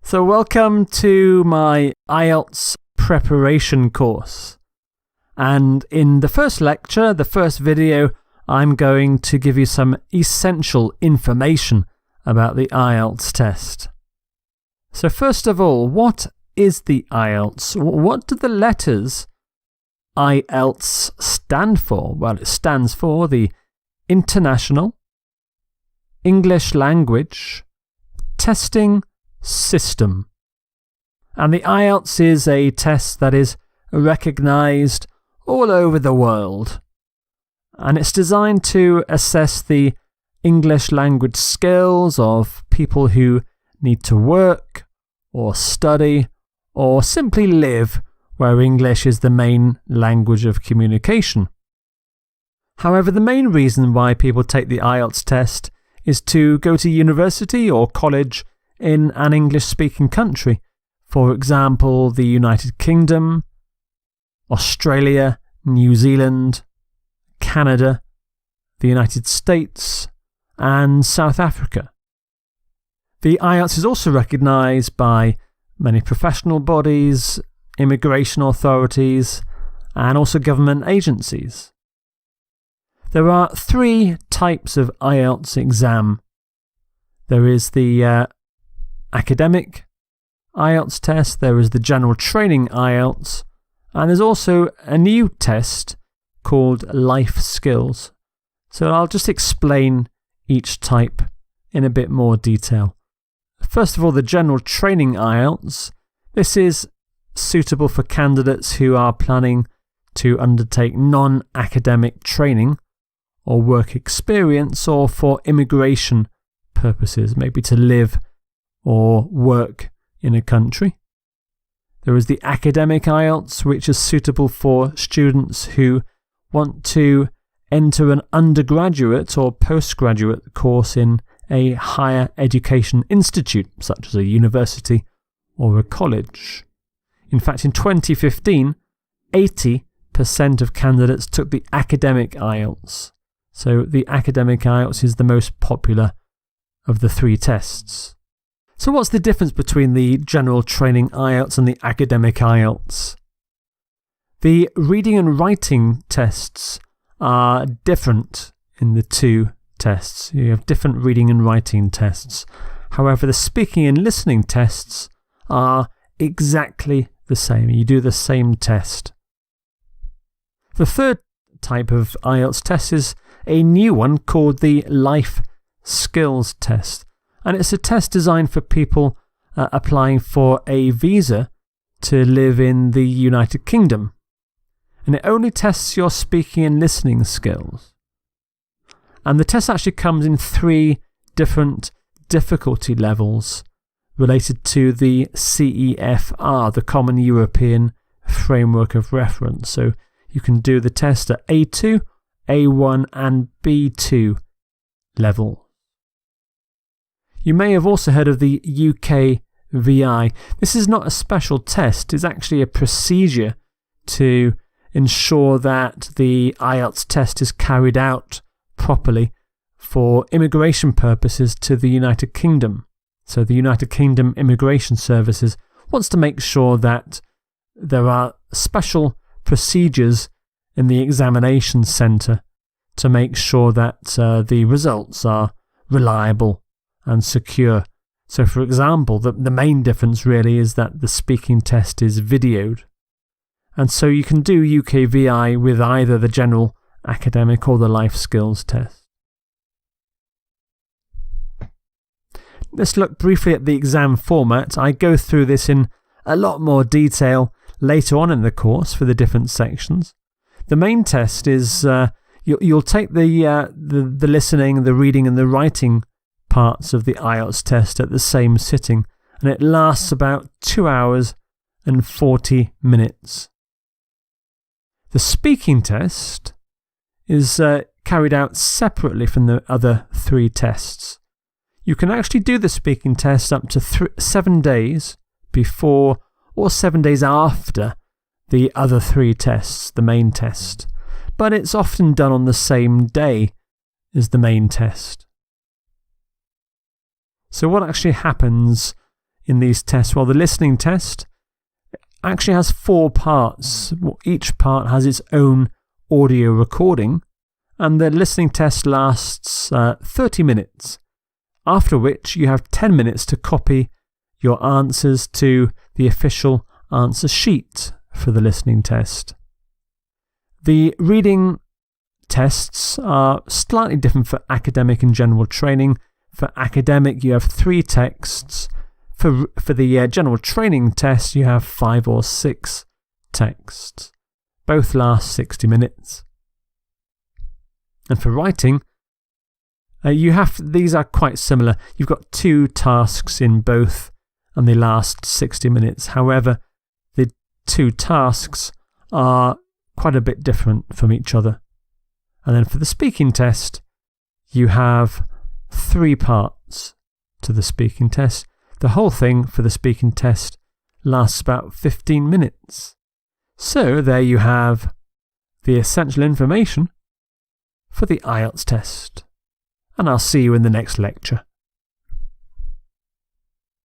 So welcome to my IELTS preparation course. And in the first lecture, the first video, I'm going to give you some essential information about the IELTS test. So first of all, what is the IELTS? What do the letters IELTS stand for? Well, it stands for the International English Language Testing System. And the IELTS is a test that is recognised all over the world. And it's designed to assess the English language skills of people who need to work or study or simply live where English is the main language of communication. However, the main reason why people take the IELTS test is to go to university or college in an English-speaking country. For example, the United Kingdom, Australia, New Zealand, Canada, the United States, and South Africa. The IELTS is also recognised by many professional bodies, immigration authorities, and also government agencies. There are three types of IELTS exam. There is the academic IELTS test, there is the general training IELTS, and there's also a new test called life skills. So I'll just explain each type in a bit more detail. First of all, the general training IELTS. This is suitable for candidates who are planning to undertake non-academic training or work experience, or for immigration purposes, maybe to live or work in a country. There is the academic IELTS, which is suitable for students who want to enter an undergraduate or postgraduate course in a higher education institute, such as a university or a college. In fact, in 2015, 80% of candidates took the academic IELTS. So the academic IELTS is the most popular of the three tests. So what's the difference between the general training IELTS and the academic IELTS? The reading and writing tests are different in the two tests. You have different reading and writing tests. However, the speaking and listening tests are exactly the same. You do the same test. The third type of IELTS test is a new one called the life skills test. And it's a test designed for people applying for a visa to live in the United Kingdom. And it only tests your speaking and listening skills. And the test actually comes in three different difficulty levels related to the CEFR, the Common European Framework of Reference. So you can do the test at A2, A1 and B2 level. You may have also heard of the UKVI. This is not a special test, it's actually a procedure to ensure that the IELTS test is carried out properly for immigration purposes to the United Kingdom. So the United Kingdom Immigration Services wants to make sure that there are special procedures in the examination centre to make sure that the results are reliable and secure. So for example, the main difference really is that the speaking test is videoed. And so you can do UKVI with either the general academic or the life skills test. Let's look briefly at the exam format. I go through this in a lot more detail later on in the course for the different sections. The main test is you'll take the listening, the reading and the writing parts of the IELTS test at the same sitting, and it lasts about 2 hours and 40 minutes. The speaking test is carried out separately from the other three tests. You can actually do the speaking test up to 7 days before or 7 days after the other three tests, the main test, but it's often done on the same day as the main test. So what actually happens in these tests? Well, the listening test actually has 4 parts. Each part has its own audio recording, and the listening test lasts 30 minutes, after which you have 10 minutes to copy your answers to the official answer sheet for the listening test. The reading tests are slightly different for academic and general training. For academic, you have 3 texts. For the general training test, you have 5 or 6 texts. Both last 60 minutes. And for writing, these are quite similar. You've got 2 tasks in both, and they last 60 minutes. However, the 2 tasks are quite a bit different from each other. And then for the speaking test, you have 3 parts to the speaking test. The whole thing for the speaking test lasts about 15 minutes. So there you have the essential information for the IELTS test. And I'll see you in the next lecture.